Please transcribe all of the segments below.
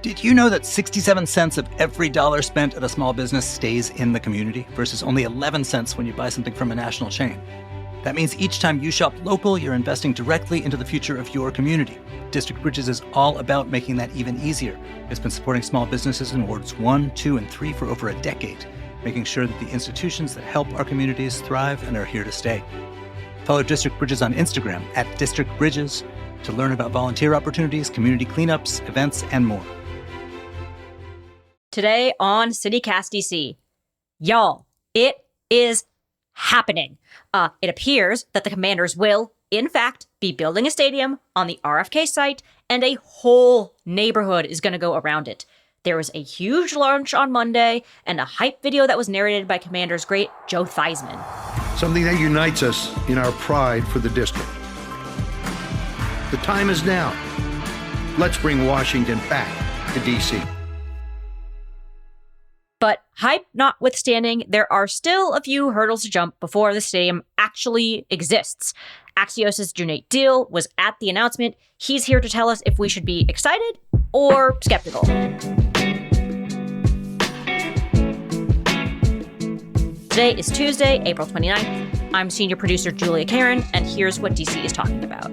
Did you know that 67 cents of every dollar spent at a small business stays in the community versus only 11 cents when you buy something from a national chain? That means each time you shop local, you're investing directly into the future of your community. District Bridges is all about making that even easier. It's been supporting small businesses in Wards 1, 2, and 3 for over a decade, making sure that the institutions that help our communities thrive and are here to stay. Follow District Bridges on Instagram at District Bridges to learn about volunteer opportunities, community cleanups, events, and more. Today on CityCast DC, y'all, it is happening. It appears that the Commanders will, in fact, be building a stadium on the RFK site, and a whole neighborhood is going to go around it. There was a huge launch on Monday, and a hype video that was narrated by Commanders great Joe Theismann. Something that unites us in our pride for the district. The time is now. Let's bring Washington back to DC. But hype notwithstanding, there are still a few hurdles to jump before the stadium actually exists. Axios' Cuneyt Dil was at the announcement. He's here to tell us if we should be excited or skeptical. Today is Tuesday, April 29th. I'm senior producer Julia Karen, and here's what DC is talking about.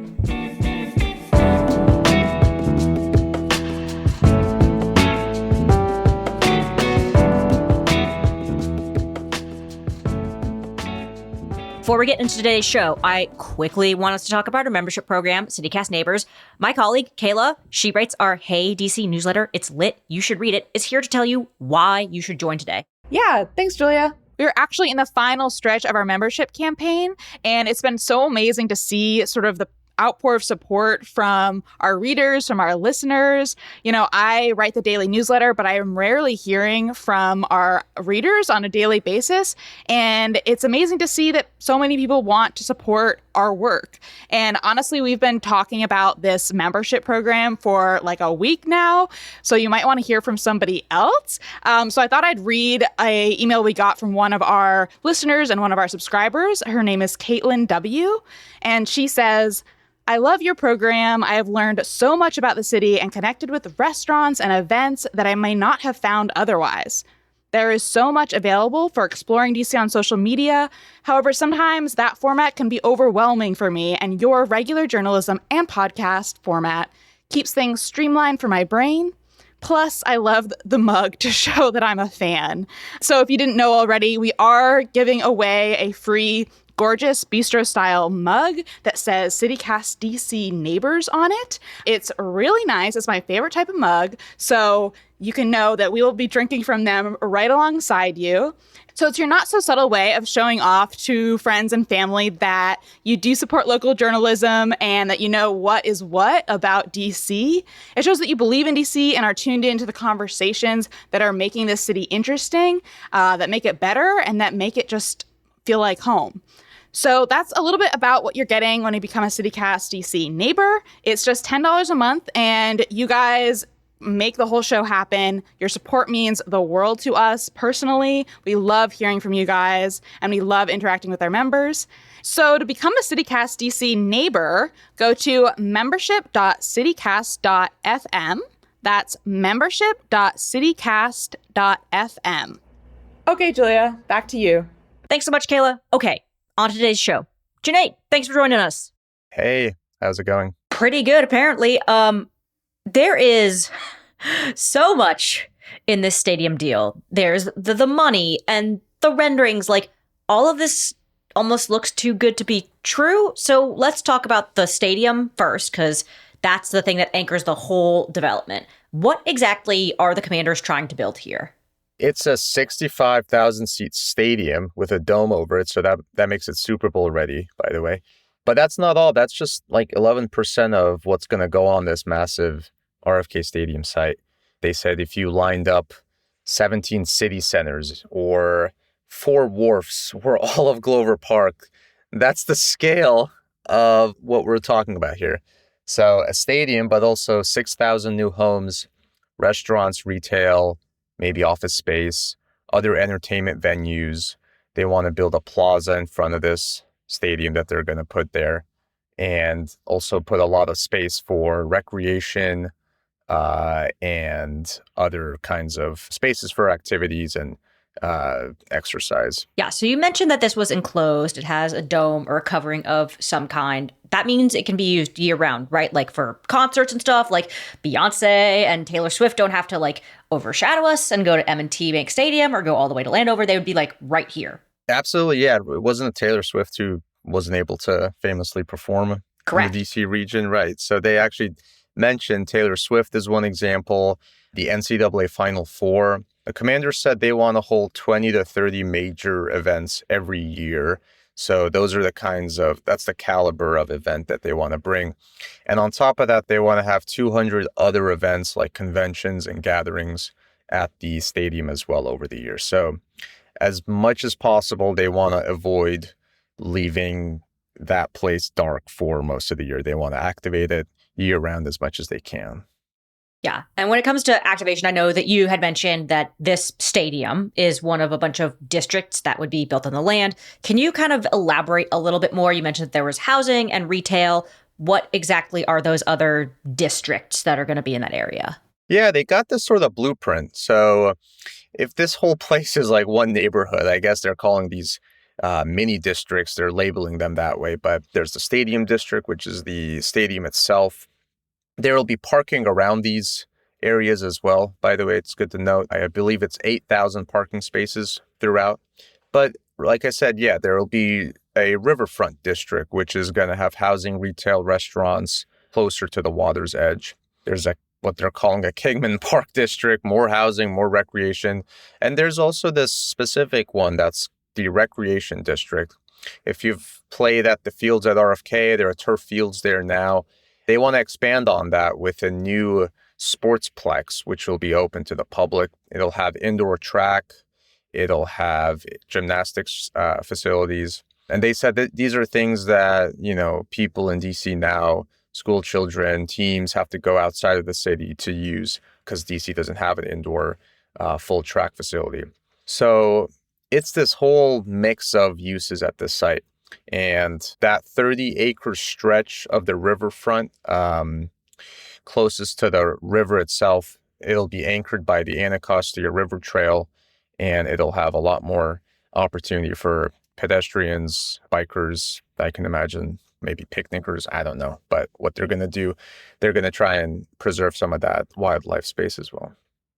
Before we get into today's show, I quickly want us to talk about our membership program, CityCast Neighbors. My colleague, Kayla, she writes our Hey DC newsletter. It's lit. You should read it. Is here to tell you why you should join today. Yeah, thanks, Julia. We're actually in the final stretch of our membership campaign, and it's been so amazing to see sort of the outpour of support from our readers, from our listeners. You know, I write the daily newsletter, but I am rarely hearing from our readers on a daily basis. And it's amazing to see that so many people want to support our work. And honestly, we've been talking about this membership program for like a week now. So you might want to hear from somebody else. So I thought I'd read an email we got from one of our listeners and one of our subscribers. Her name is Caitlin W. And she says, I love your program. I have learned so much about the city and connected with restaurants and events that I may not have found otherwise. There is so much available for exploring DC on social media. However, sometimes that format can be overwhelming for me, and your regular journalism and podcast format keeps things streamlined for my brain. Plus, I love the mug to show that I'm a fan. So if you didn't know already, we are giving away a free gorgeous bistro-style mug that says CityCast DC Neighbors on it. It's really nice. It's my favorite type of mug. So you can know that we will be drinking from them right alongside you. So it's your not-so-subtle way of showing off to friends and family that you do support local journalism and that you know what is what about DC. It shows that you believe in DC and are tuned into the conversations that are making this city interesting, that make it better, and that make it just feel like home. So that's a little bit about what you're getting when you become a CityCast DC neighbor. It's just $10 a month, and you guys make the whole show happen. Your support means the world to us personally. We love hearing from you guys, and we love interacting with our members. So to become a CityCast DC neighbor, go to membership.citycast.fm. That's membership.citycast.fm. Okay, Julia, back to you. Thanks so much, Kayla. Okay, on to today's show. Cuneyt, thanks for joining us. Hey, how's it going? Pretty good, apparently. There is so much in this stadium deal. There's the money and the renderings. Like, all of this almost looks too good to be true. So let's talk about the stadium first, because that's the thing that anchors the whole development. What exactly are the Commanders trying to build here? It's a 65,000-seat stadium with a dome over it, so that makes it Super Bowl ready, by the way. But that's not all. That's just like 11% of what's going to go on this massive RFK Stadium site. They said if you lined up 17 city centers or 4 wharfs or all of Glover Park, that's the scale of what we're talking about here. So a stadium, but also 6,000 new homes, restaurants, retail, maybe office space, other entertainment venues. They want to build a plaza in front of this stadium that they're going to put there, and also put a lot of space for recreation, and other kinds of spaces for activities and exercise. Yeah, so you mentioned that this was enclosed. It has a dome or a covering of some kind. That means it can be used year round, right? Like for concerts and stuff, like Beyonce and Taylor Swift don't have to like overshadow us and go to M&T Bank Stadium or go all the way to Landover. They would be like right here. Absolutely, yeah. It wasn't Taylor Swift who wasn't able to famously perform Correct. in the DC region, right? So they actually mentioned Taylor Swift as one example, the NCAA Final Four. The Commanders said they want to hold 20 to 30 major events every year. So those are that's the caliber of event that they want to bring. And on top of that, they want to have 200 other events like conventions and gatherings at the stadium as well over the year. So as much as possible, they want to avoid leaving that place dark for most of the year. They want to activate it year round as much as they can. Yeah. And when it comes to activation, I know that you had mentioned that this stadium is one of a bunch of districts that would be built on the land. Can you kind of elaborate a little bit more? You mentioned that there was housing and retail. What exactly are those other districts that are going to be in that area? Yeah, they got this sort of blueprint. So if this whole place is like one neighborhood, I guess they're calling these mini districts. They're labeling them that way. But there's the stadium district, which is the stadium itself. There will be parking around these areas as well. By the way, it's good to note. I believe it's 8,000 parking spaces throughout. But like I said, yeah, there will be a riverfront district, which is going to have housing, retail, restaurants closer to the water's edge. There's what they're calling a Kingman Park district, more housing, more recreation. And there's also this specific one that's the recreation district. If you've played at the fields at RFK, there are turf fields there now. They want to expand on that with a new sportsplex, which will be open to the public. It'll have indoor track. It'll have gymnastics facilities. And they said that these are things that, people in DC now, school children, teams have to go outside of the city to use because DC doesn't have an indoor full track facility. So it's this whole mix of uses at this site. And that 30-acre stretch of the riverfront closest to the river itself, it'll be anchored by the Anacostia River Trail, and it'll have a lot more opportunity for pedestrians, bikers, I can imagine, maybe picnickers, I don't know. But what they're going to do, they're going to try and preserve some of that wildlife space as well.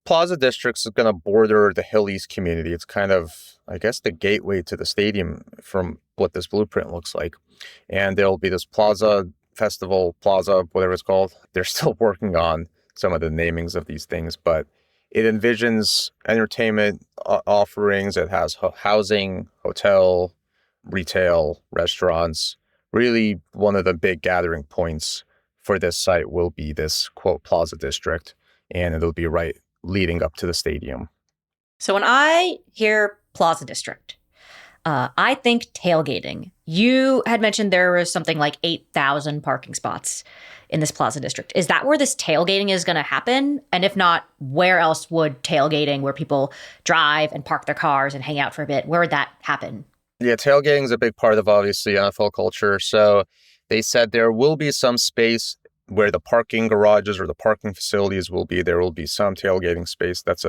Plaza Districts is going to border the Hill East community. It's kind of, I guess, the gateway to the stadium from what this blueprint looks like. And there'll be this Plaza Festival, Plaza, whatever it's called. They're still working on some of the namings of these things, but it envisions entertainment offerings. It has housing, hotel, retail, restaurants. Really, one of the big gathering points for this site will be this, quote, Plaza District, and it'll be right leading up to the stadium. So when I hear Plaza District, I think tailgating. You had mentioned there was something like 8,000 parking spots in this Plaza District. Is that where this tailgating is going to happen? And if not, where else would tailgating, where people drive and park their cars and hang out for a bit, where would that happen? Yeah, tailgating is a big part of, obviously, NFL culture. So they said there will be some space where the parking garages or the parking facilities will be. There will be some tailgating space. That's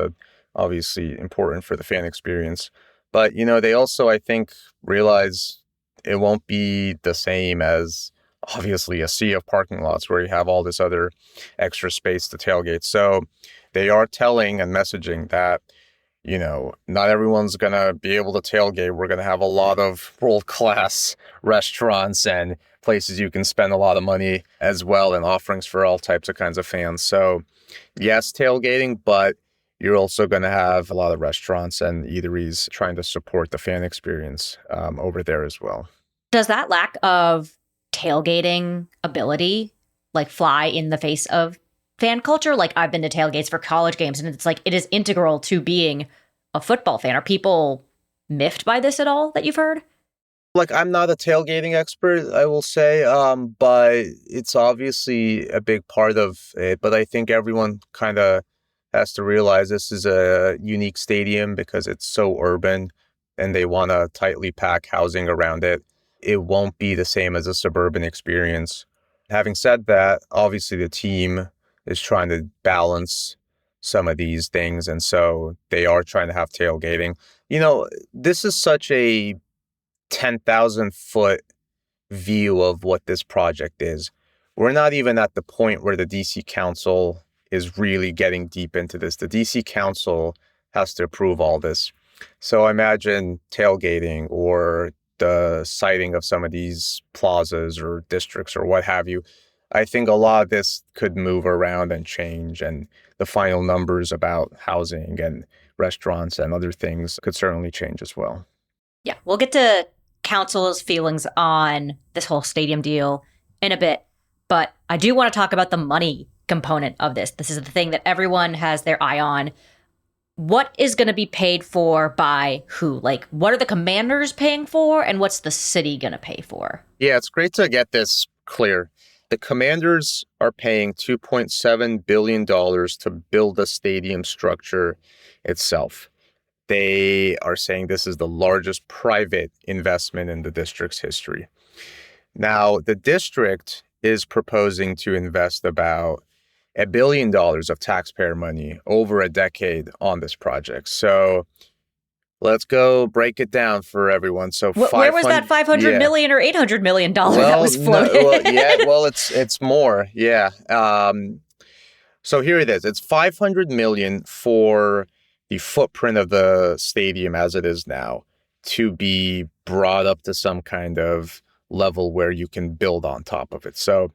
obviously important for the fan experience. But, they also, I think, realize it won't be the same as, obviously, a sea of parking lots where you have all this other extra space to tailgate. So they are telling and messaging that, not everyone's going to be able to tailgate. We're going to have a lot of world-class restaurants and places you can spend a lot of money as well, and offerings for all types of kinds of fans. So yes, tailgating, but you're also going to have a lot of restaurants and eateries trying to support the fan experience over there as well. Does that lack of tailgating ability fly in the face of fan culture? I've been to tailgates for college games, and it's it is integral to being a football fan. Are people miffed by this at all that you've heard? I'm not a tailgating expert, I will say, but it's obviously a big part of it. But I think everyone kind of has to realize this is a unique stadium because it's so urban and they want to tightly pack housing around it. It won't be the same as a suburban experience. Having said that, obviously the team is trying to balance some of these things. And so they are trying to have tailgating. This is such a 10,000 foot view of what this project is. We're not even at the point where the DC Council is really getting deep into this. The DC Council has to approve all this. So imagine tailgating or the siting of some of these plazas or districts or what have you. I think a lot of this could move around and change, and the final numbers about housing and restaurants and other things could certainly change as well. Yeah, we'll get to council's feelings on this whole stadium deal in a bit, but I do want to talk about the money component of this. This is the thing that everyone has their eye on. What is going to be paid for by who? Like, what are the Commanders paying for, and what's the city going to pay for? Yeah, it's great to get this clear. The Commanders are paying $2.7 billion to build the stadium structure itself. They are saying this is the largest private investment in the district's history. Now, the district is proposing to invest about $1 billion of taxpayer money over a decade on this project. So let's go break it down for everyone. So where was that $500 million or $800 million that was floated? It's more. Yeah. So here it is. It's $500 million for the footprint of the stadium as it is now to be brought up to some kind of level where you can build on top of it. So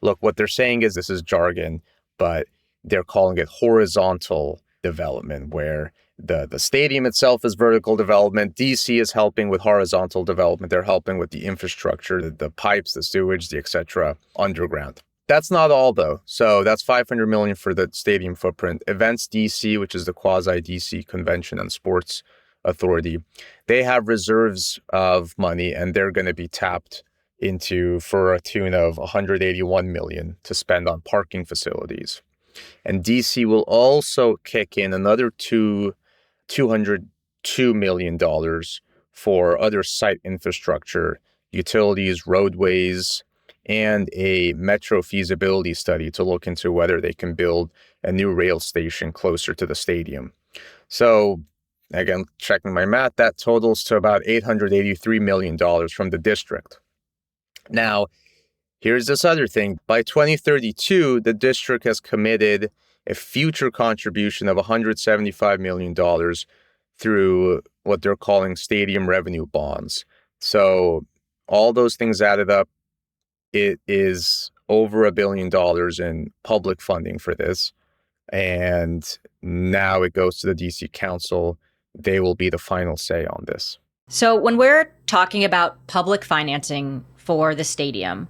look, what they're saying is, this is jargon, but they're calling it horizontal development, where the stadium itself is vertical development. DC is helping with horizontal development. They're helping with the infrastructure, the pipes, the sewage, the et cetera, underground. That's not all, though. So that's $500 million for the stadium footprint. Events DC, which is the quasi-DC Convention and Sports Authority, they have reserves of money, and they're going to be tapped into for a tune of $181 million to spend on parking facilities. And DC will also kick in another $202 million for other site infrastructure, utilities, roadways, and a metro feasibility study to look into whether they can build a new rail station closer to the stadium. So again, checking my math, that totals to about $883 million from the district. Now, here's this other thing. By 2032, the district has committed a future contribution of $175 million through what they're calling stadium revenue bonds. So all those things added up, it is over $1 billion in public funding for this. And now it goes to the DC Council. They will be the final say on this. So when we're talking about public financing for the stadium,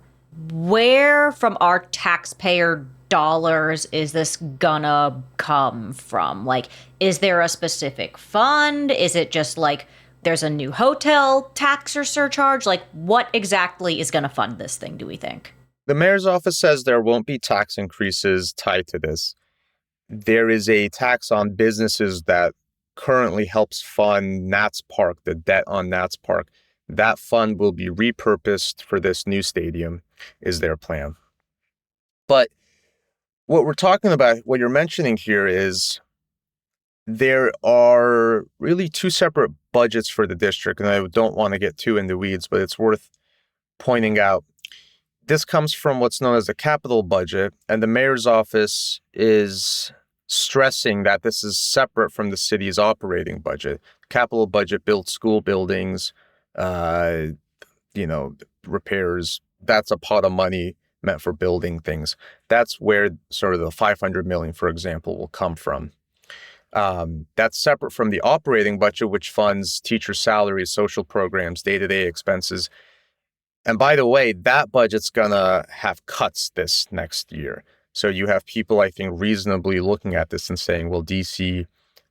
where from our taxpayer dollars is this gonna come from? Like, is there a specific fund? Is it just like there's a new hotel tax or surcharge? Like, what exactly is gonna fund this thing, do we think? The mayor's office says there won't be tax increases tied to this. There is a tax on businesses that currently helps fund Nats Park, the debt on Nats Park. That fund will be repurposed for this new stadium, is their plan. But what we're talking about, what you're mentioning here, is there are really two separate budgets for the district, and I don't want to get too in the weeds, but it's worth pointing out. This comes from what's known as the capital budget, and the mayor's office is stressing that this is separate from the city's operating budget. Capital budget builds school buildings, repairs. That's a pot of money meant for building things. That's where sort of the $500 million, for example, will come from. That's separate from the operating budget, which funds teacher salaries, social programs, day-to-day expenses. And by the way, that budget's gonna have cuts this next year. So you have people, I think, reasonably looking at this and saying, well, DC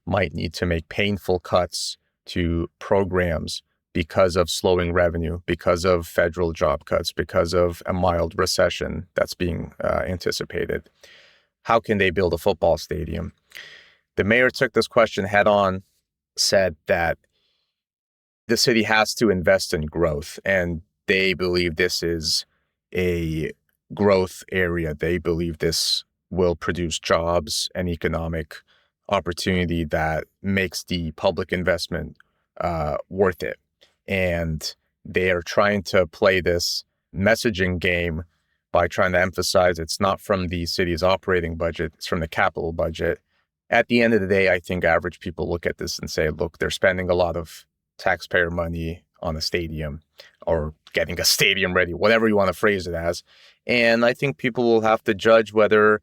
might need to make painful cuts to programs because of slowing revenue, because of federal job cuts, because of a mild recession that's being anticipated. How can they build a football stadium? The mayor took this question head on, said that the city has to invest in growth, and they believe this is a growth area. They believe this will produce jobs and economic opportunity that makes the public investment worth it. And they are trying to play this messaging game by trying to emphasize it's not from the city's operating budget, it's from the capital budget. At the end of the day, I think average people look at this and say, look, they're spending a lot of taxpayer money on a stadium or getting a stadium ready, whatever you want to phrase it as. And I think people will have to judge whether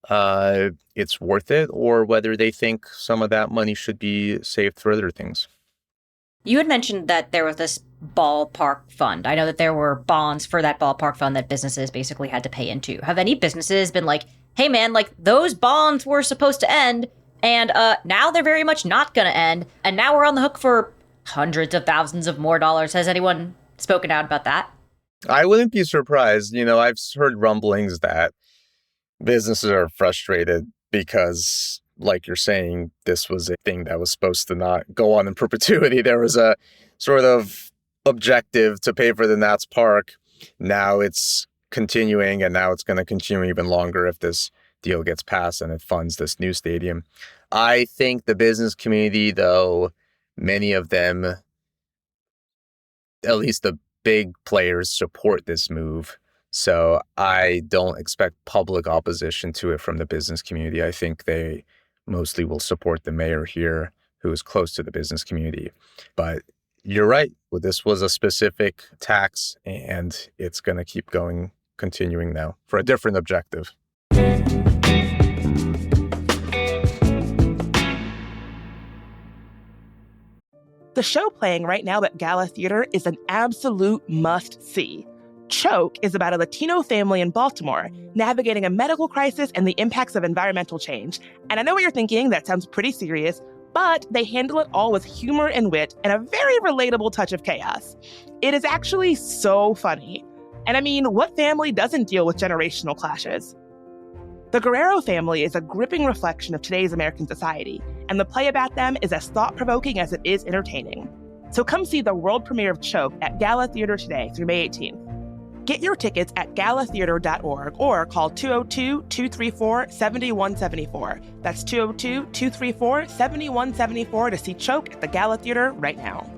it's worth it or whether they think some of that money should be saved for other things. You had mentioned that there was this ballpark fund. I know that there were bonds for that ballpark fund that businesses basically had to pay into. Have any businesses been like, hey man, like those bonds were supposed to end and now they're very much not going to end. And now we're on the hook for hundreds of thousands of more dollars. Has anyone spoken out about that? I wouldn't be surprised. I've heard rumblings that businesses are frustrated because, like you're saying, this was a thing that was supposed to not go on in perpetuity. There was a sort of objective to pay for the Nats Park. Now it's continuing, and now it's going to continue even longer if this deal gets passed and it funds this new stadium. I think the business community, though, many of them, at least the big players, support this move. So I don't expect public opposition to it from the business community. I think they mostly will support the mayor here, who is close to the business community. But you're right. Well, this was a specific tax, and it's going to keep continuing now for a different objective. The show playing right now at Gala Theater is an absolute must-see. Choke is about a Latino family in Baltimore navigating a medical crisis and the impacts of environmental change. And I know what you're thinking, that sounds pretty serious, but they handle it all with humor and wit and a very relatable touch of chaos. It is actually so funny. And I mean, what family doesn't deal with generational clashes? The Guerrero family is a gripping reflection of today's American society, and the play about them is as thought-provoking as it is entertaining. So come see the world premiere of Choke at Gala Theater today through May 18th. Get your tickets at galatheater.org or call 202-234-7174. That's 202-234-7174 to see Choke at the Gala Theater right now.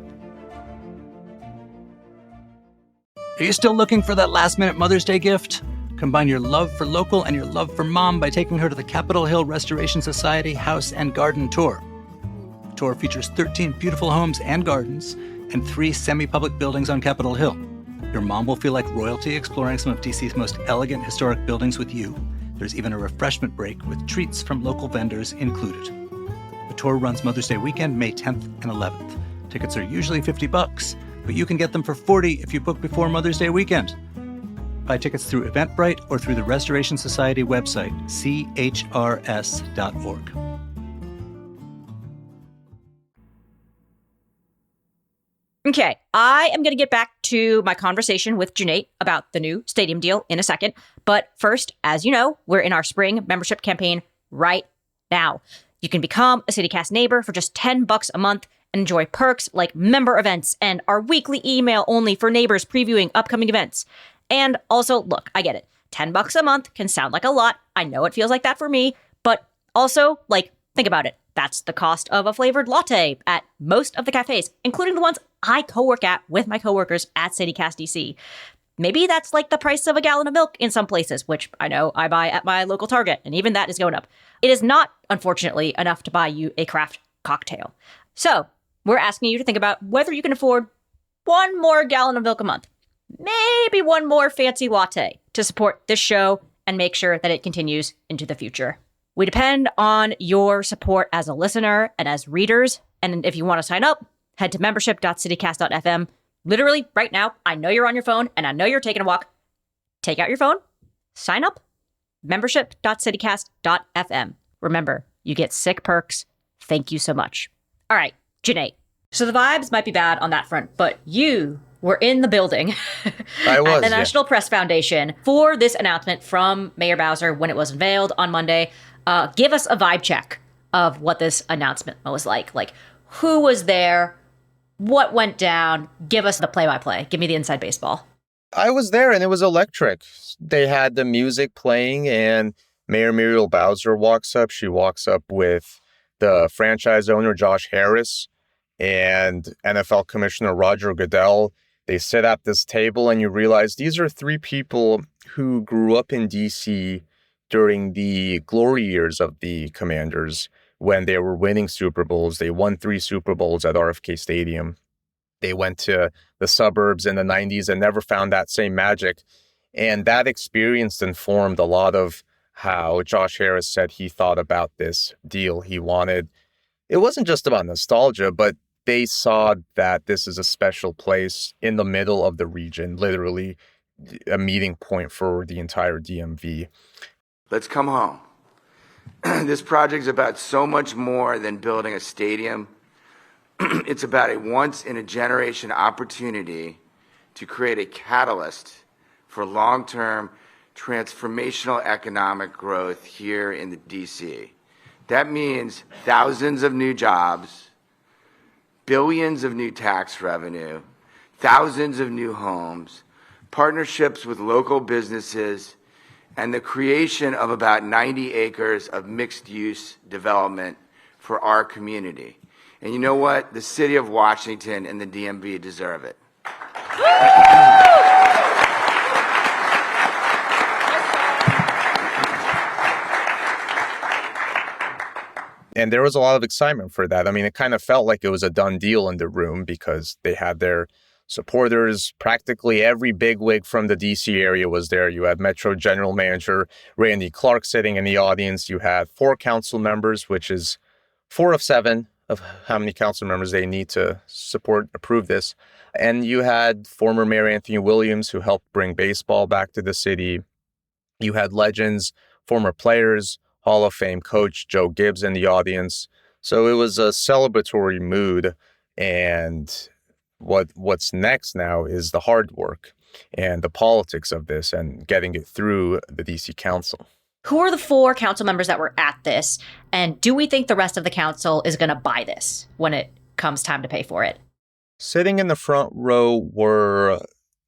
Are you still looking for that last-minute Mother's Day gift? Combine your love for local and your love for mom by taking her to the Capitol Hill Restoration Society House and Garden Tour. The tour features 13 beautiful homes and gardens and 3 semi-public buildings on Capitol Hill. Your mom will feel like royalty exploring some of DC's most elegant historic buildings with you. There's even a refreshment break with treats from local vendors included. The tour runs Mother's Day weekend, May 10th and 11th. Tickets are usually $50, but you can get them for $40 if you book before Mother's Day weekend. Buy tickets through Eventbrite or through the Restoration Society website, chrs.org. Okay, I am going to get back to my conversation with Cuneyt about the new stadium deal in a second. But first, as you know, we're in our spring membership campaign right now. You can become a CityCast neighbor for just $10 a month and enjoy perks like member events and our weekly email only for neighbors previewing upcoming events. And also, look, I get it. $10 a month can sound like a lot. I know it feels like that for me. But also, think about it. That's the cost of a flavored latte at most of the cafes, including the ones I co-work at with my coworkers at CityCast DC. Maybe that's like the price of a gallon of milk in some places, which I know I buy at my local Target, and even that is going up. It is not, unfortunately, enough to buy you a craft cocktail. So we're asking you to think about whether you can afford one more gallon of milk a month, maybe one more fancy latte to support this show and make sure that it continues into the future. We depend on your support as a listener and as readers. And if you want to sign up, head to membership.citycast.fm. Literally right now, I know you're on your phone and I know you're taking a walk. Take out your phone, sign up, membership.citycast.fm. Remember, you get sick perks. Thank you so much. All right, Cuneyt. So the vibes might be bad on that front, but you were in the building I was, at the National Press Foundation for this announcement from Mayor Bowser when it was unveiled on Monday. Give us a vibe check of what this announcement was like. Like, who was there? What went down? Give us the play-by-play. Give me the inside baseball. I was there and it was electric. They had the music playing and Mayor Muriel Bowser walks up. She walks up with the franchise owner, Josh Harris, and NFL Commissioner Roger Goodell. They sit at this table, and you realize these are three people who grew up in D.C. during the glory years of the Commanders when they were winning Super Bowls. They won 3 Super Bowls at RFK Stadium. They went to the suburbs in the 90s and never found that same magic. And that experience informed a lot of how Josh Harris said he thought about this deal. He wanted, it wasn't just about nostalgia, but they saw that this is a special place in the middle of the region, literally a meeting point for the entire DMV. Let's come home. This project is about so much more than building a stadium. It's about a once-in-a-generation opportunity to create a catalyst for long-term transformational economic growth here in the DC. That means thousands of new jobs, billions of new tax revenue, thousands of new homes, partnerships with local businesses, and the creation of about 90 acres of mixed-use development for our community. And you know what? The city of Washington and the DMV deserve it. And there was a lot of excitement for that. I mean, it kind of felt like it was a done deal in the room because they had their supporters. Practically every bigwig from the DC area was there. You had Metro General Manager Randy Clark sitting in the audience. You had 4 council members, which is 4 of 7 of how many council members they need to approve this. And you had former Mayor Anthony Williams, who helped bring baseball back to the city. You had legends, former players, Hall of Fame coach Joe Gibbs in the audience. So it was a celebratory mood. And what's next now is the hard work and the politics of this and getting it through the DC Council. Who are the 4 council members that were at this? And do we think the rest of the council is going to buy this when it comes time to pay for it? Sitting in the front row were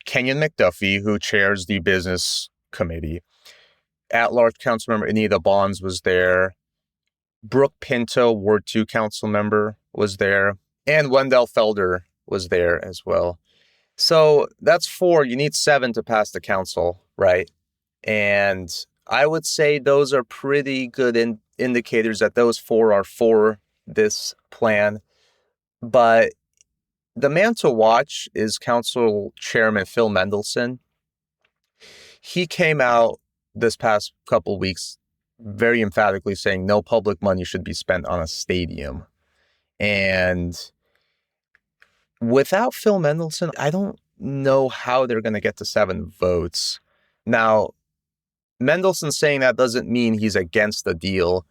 Kenyon McDuffie, who chairs the business committee. At-large council member Anita Bonds was there. Brooke Pinto, Ward 2 council member, was there. And Wendell Felder was there as well. So that's 4. You need 7 to pass the council, right? And I would say those are pretty good indicators that those 4 are for this plan. But the man to watch is Council Chairman Phil Mendelson. He came out this past couple weeks very emphatically saying no public money should be spent on a stadium. And without Phil Mendelson, I don't know how they're going to get to 7 votes. Now, Mendelson saying that doesn't mean he's against the deal.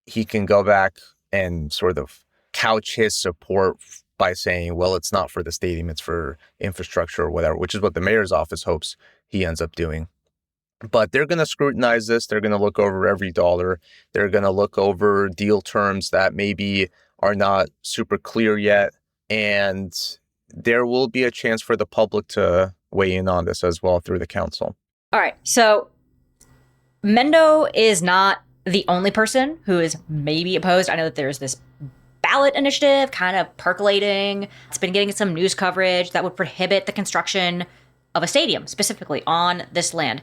He can go back and sort of couch his support by saying, well, it's not for the stadium, it's for infrastructure or whatever, which is what the mayor's office hopes he ends up doing. But they're going to scrutinize this. They're going to look over every dollar. They're going to look over deal terms that maybe are not super clear yet. And there will be a chance for the public to weigh in on this as well through the council. All right. So Mendo is not the only person who is maybe opposed. I know that there's this ballot initiative kind of percolating. It's been getting some news coverage that would prohibit the construction of a stadium specifically on this land.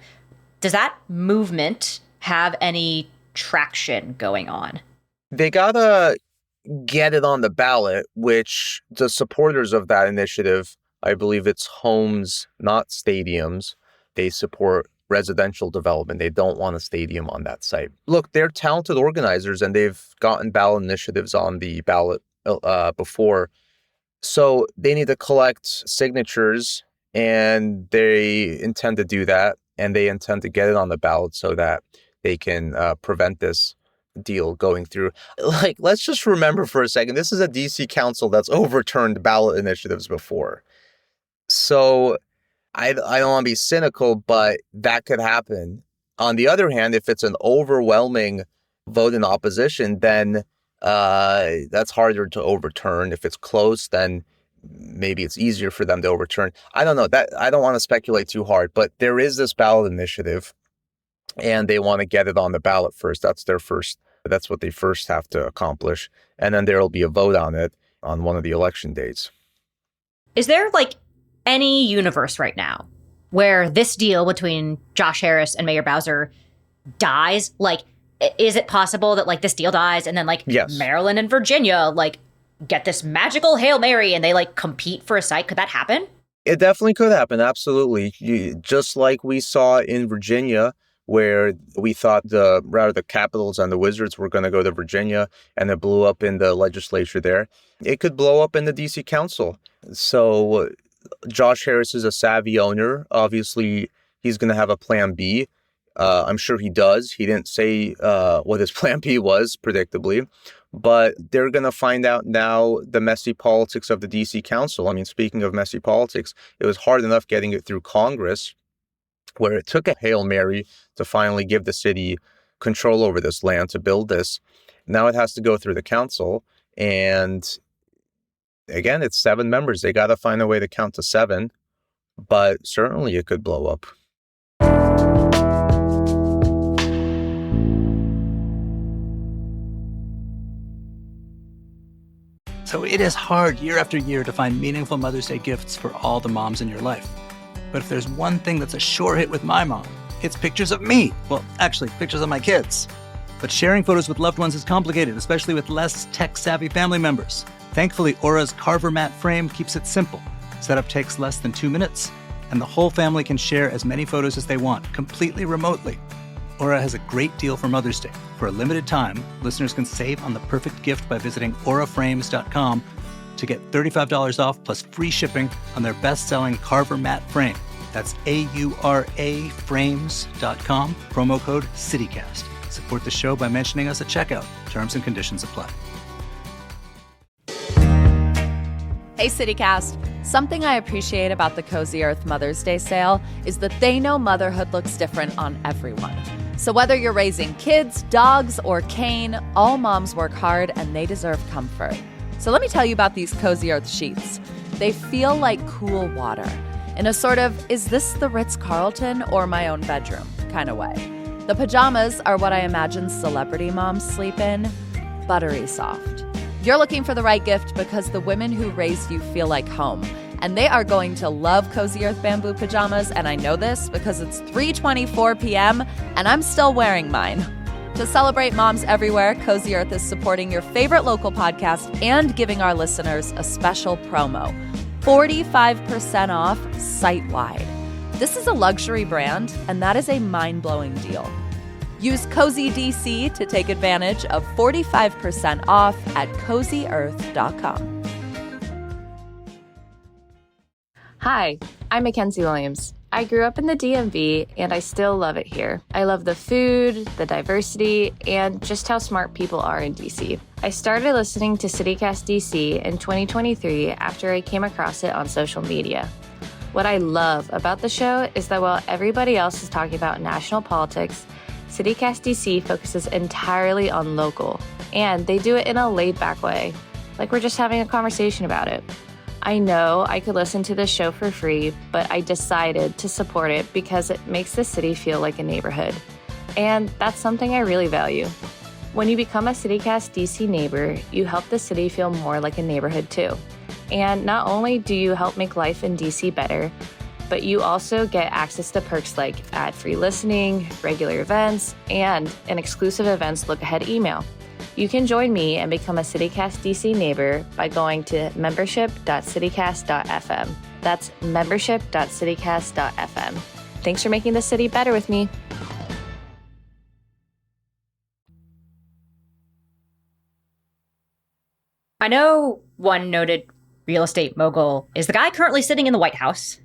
Does that movement have any traction going on? They gotta get it on the ballot, which the supporters of that initiative, I believe it's homes, not stadiums. They support residential development. They don't want a stadium on that site. Look, they're talented organizers and they've gotten ballot initiatives on the ballot before. So they need to collect signatures and they intend to do that. And they intend to get it on the ballot so that they can prevent this deal going through. Like, let's just remember for a second, this is a DC council that's overturned ballot initiatives before. So I don't want to be cynical, but that could happen. On the other hand, if it's an overwhelming vote in opposition, then that's harder to overturn. If it's close, then maybe it's easier for them to overturn. I don't know. That I don't want to speculate too hard, but there is this ballot initiative. and they want to get it on the ballot first. That's what they first have to accomplish. And then there'll be a vote on it on one of the election dates. Is there like any universe right now where this deal between Josh Harris and Mayor Bowser dies? Like, is it possible that like this deal dies and then like Yes. Maryland and Virginia like get this magical Hail Mary and they like compete for a site? Could that happen? It definitely could happen. Absolutely. Just like we saw in Virginia, where we thought the Capitals and the Wizards were going to go to Virginia, and it blew up in the legislature there. It could blow up in the DC Council. So Josh Harris is a savvy owner. Obviously, he's going to have a plan B. I'm sure he does. He didn't say what his plan B was, predictably. But they're going to find out now the messy politics of the DC Council. I mean, speaking of messy politics, it was hard enough getting it through Congress, where it took a Hail Mary to finally give the city control over this land to build this. Now it has to go through the council. And again, it's 7 members. They got to find a way to count to 7. But certainly it could blow up. So it is hard year after year to find meaningful Mother's Day gifts for all the moms in your life. But if there's one thing that's a sure hit with my mom, it's pictures of me. Well, actually, pictures of my kids. But sharing photos with loved ones is complicated, especially with less tech-savvy family members. Thankfully, Aura's Carver Matte Frame keeps it simple. Setup takes less than 2 minutes, and the whole family can share as many photos as they want, completely remotely. Aura has a great deal for Mother's Day. For a limited time, listeners can save on the perfect gift by visiting auraframes.com to get $35 off plus free shipping on their best-selling Carver Matte Frame. That's AURA frames.com, promo code CityCast. Support the show by mentioning us at checkout. Terms and conditions apply. Hey CityCast. Something I appreciate about the Cozy Earth Mother's Day sale is that they know motherhood looks different on everyone. So whether you're raising kids, dogs, or Kane, all moms work hard and they deserve comfort. So let me tell you about these Cozy Earth sheets. They feel like cool water in a sort of, is this the Ritz-Carlton or my own bedroom kind of way. The pajamas are what I imagine celebrity moms sleep in, buttery soft. You're looking for the right gift because the women who raised you feel like home. And they are going to love Cozy Earth bamboo pajamas, and I know this because it's 3:24 p.m. and I'm still wearing mine. To celebrate moms everywhere, Cozy Earth is supporting your favorite local podcast and giving our listeners a special promo. 45% off site-wide. This is a luxury brand, and that is a mind-blowing deal. Use Cozy DC to take advantage of 45% off at CozyEarth.com. Hi, I'm Mackenzie Williams. I grew up in the DMV and I still love it here. I love the food, the diversity, and just how smart people are in DC. I started listening to CityCast DC in 2023 after I came across it on social media. What I love about the show is that while everybody else is talking about national politics, CityCast DC focuses entirely on local, and they do it in a laid-back way, like we're just having a conversation about it. I know I could listen to this show for free, but I decided to support it because it makes the city feel like a neighborhood. And that's something I really value. When you become a CityCast DC neighbor, you help the city feel more like a neighborhood too. And not only do you help make life in DC better, but you also get access to perks like ad-free listening, regular events, and an exclusive events look-ahead email. You can join me and become a CityCast DC neighbor by going to membership.citycast.fm. That's membership.citycast.fm. Thanks for making the city better with me. I know one noted real estate mogul is the guy currently sitting in the White House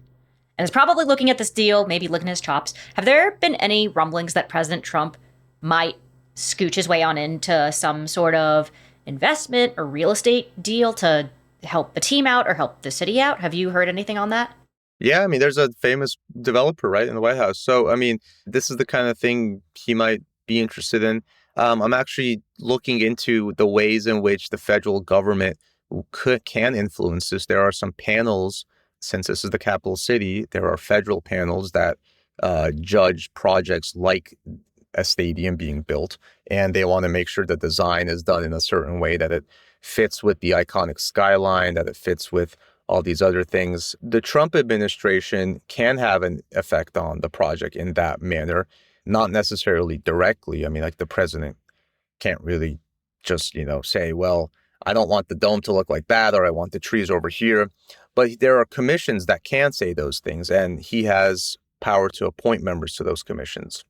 and is probably looking at this deal, maybe licking his chops. Have there been any rumblings that President Trump might scooch his way on into some sort of investment or real estate deal to help the team out or help the city out? Have you heard anything on that? Yeah, I mean, there's a famous developer, right, in the White House. So, I mean, this is the kind of thing he might be interested in. I'm actually looking into the ways in which the federal government can influence this. There are some panels, since this is the capital city, there are federal panels that judge projects like a stadium being built, and they want to make sure the design is done in a certain way that it fits with the iconic skyline, that it fits with all these other things. The Trump administration can have an effect on the project in that manner, not necessarily directly. I mean, like the president can't really just, say, well, I don't want the dome to look like that, or I want the trees over here. But there are commissions that can say those things, and he has power to appoint members to those commissions.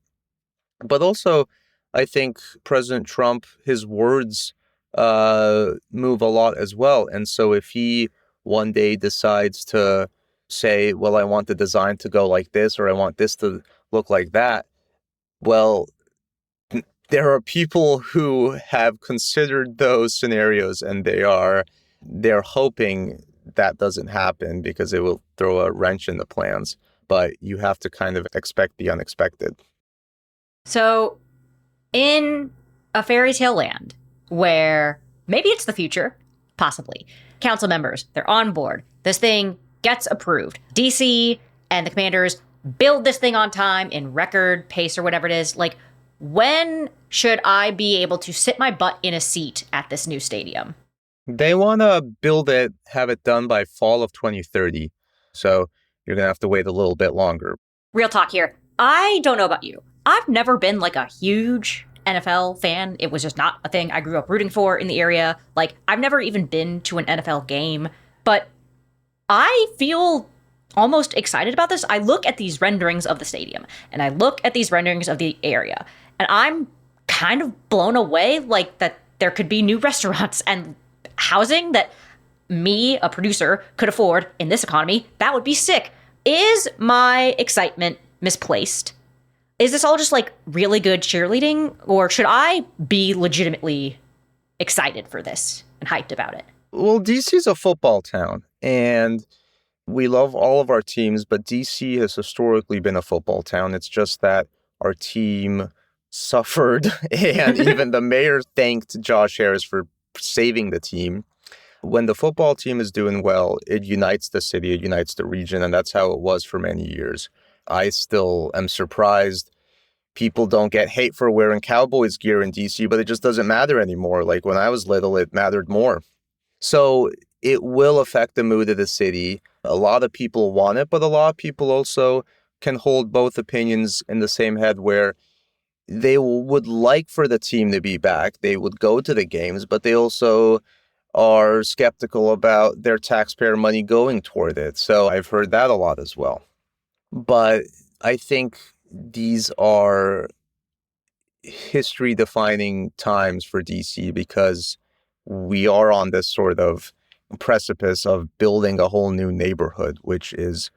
But also, I think President Trump, his words move a lot as well. And so if he one day decides to say, well, I want the design to go like this, or I want this to look like that, well, there are people who have considered those scenarios, and they're hoping that doesn't happen because it will throw a wrench in the plans. But you have to kind of expect the unexpected. So in a fairy tale land where maybe it's the future, possibly, council members, they're on board, this thing gets approved. DC and the commanders build this thing on time in record pace or whatever it is. Like, when should I be able to sit my butt in a seat at this new stadium? They want to build it, have it done by fall of 2030. So you're going to have to wait a little bit longer. Real talk here. I don't know about you. I've never been like a huge NFL fan. It was just not a thing I grew up rooting for in the area. Like, I've never even been to an NFL game, but I feel almost excited about this. I look at these renderings of the stadium, and I look at these renderings of the area, and I'm kind of blown away, like, that there could be new restaurants and housing that me, a producer, could afford in this economy. That would be sick. Is my excitement misplaced? Is this all just like really good cheerleading, or should I be legitimately excited for this and hyped about it? Well, DC's a football town, and we love all of our teams, but DC has historically been a football town. It's just that our team suffered, and even the mayor thanked Josh Harris for saving the team. When the football team is doing well, it unites the city, it unites the region, and that's how it was for many years. I still am surprised people don't get hate for wearing Cowboys gear in DC, but it just doesn't matter anymore. Like, when I was little, it mattered more. So it will affect the mood of the city. A lot of people want it, but a lot of people also can hold both opinions in the same head, where they would like for the team to be back. They would go to the games, but they also are skeptical about their taxpayer money going toward it. So I've heard that a lot as well. But I think these are history-defining times for DC, because we are on this sort of precipice of building a whole new neighborhood, which is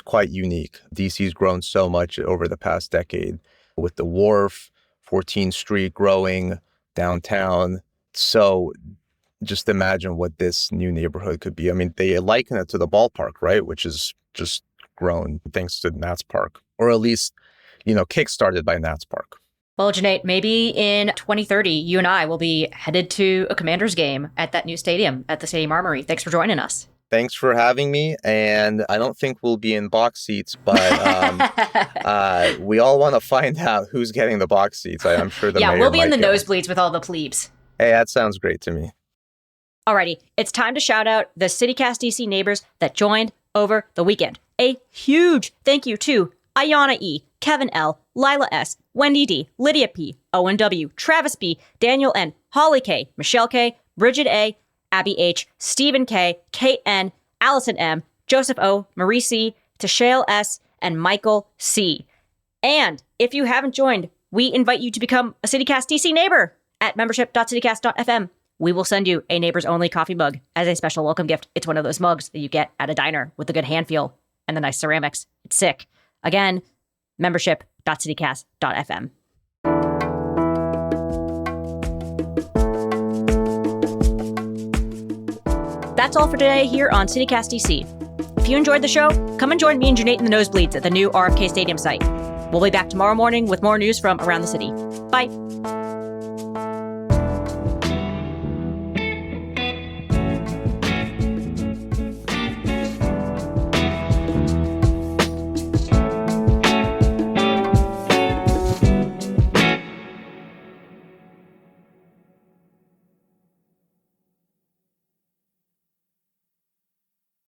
quite unique. DC's grown so much over the past decade, with the Wharf, 14th Street growing, downtown. So just imagine what this new neighborhood could be. I mean, they liken it to the ballpark, right? Which is just grown thanks to Nats Park, or at least, kickstarted by Nats Park. Well, Cuneyt, maybe in 2030, you and I will be headed to a Commanders game at that new stadium, at the Stadium Armory. Thanks for joining us. Thanks for having me. And I don't think we'll be in box seats, but we all want to find out who's getting the box seats. I'm sure the mayor we'll be in the get nosebleeds with all the plebes. Hey, that sounds great to me. Alrighty, it's time to shout out the CityCast DC neighbors that joined over the weekend. A huge thank you to Ayana E., Kevin L., Lila S., Wendy D., Lydia P., Owen W., Travis B., Daniel N., Holly K., Michelle K., Bridget A., Abby H., Stephen K., Kate N., Allison M., Joseph O., Marie C., Tashale S., and Michael C. And if you haven't joined, we invite you to become a CityCast DC neighbor at membership.citycast.fm. We will send you a neighbors only coffee mug as a special welcome gift. It's one of those mugs that you get at a diner with a good hand feel and the nice ceramics. It's sick. Again, membership.citycast.fm. That's all for today here on CityCast DC. If you enjoyed the show, come and join me and Cuneyt in the nosebleeds at the new RFK Stadium site. We'll be back tomorrow morning with more news from around the city. Bye.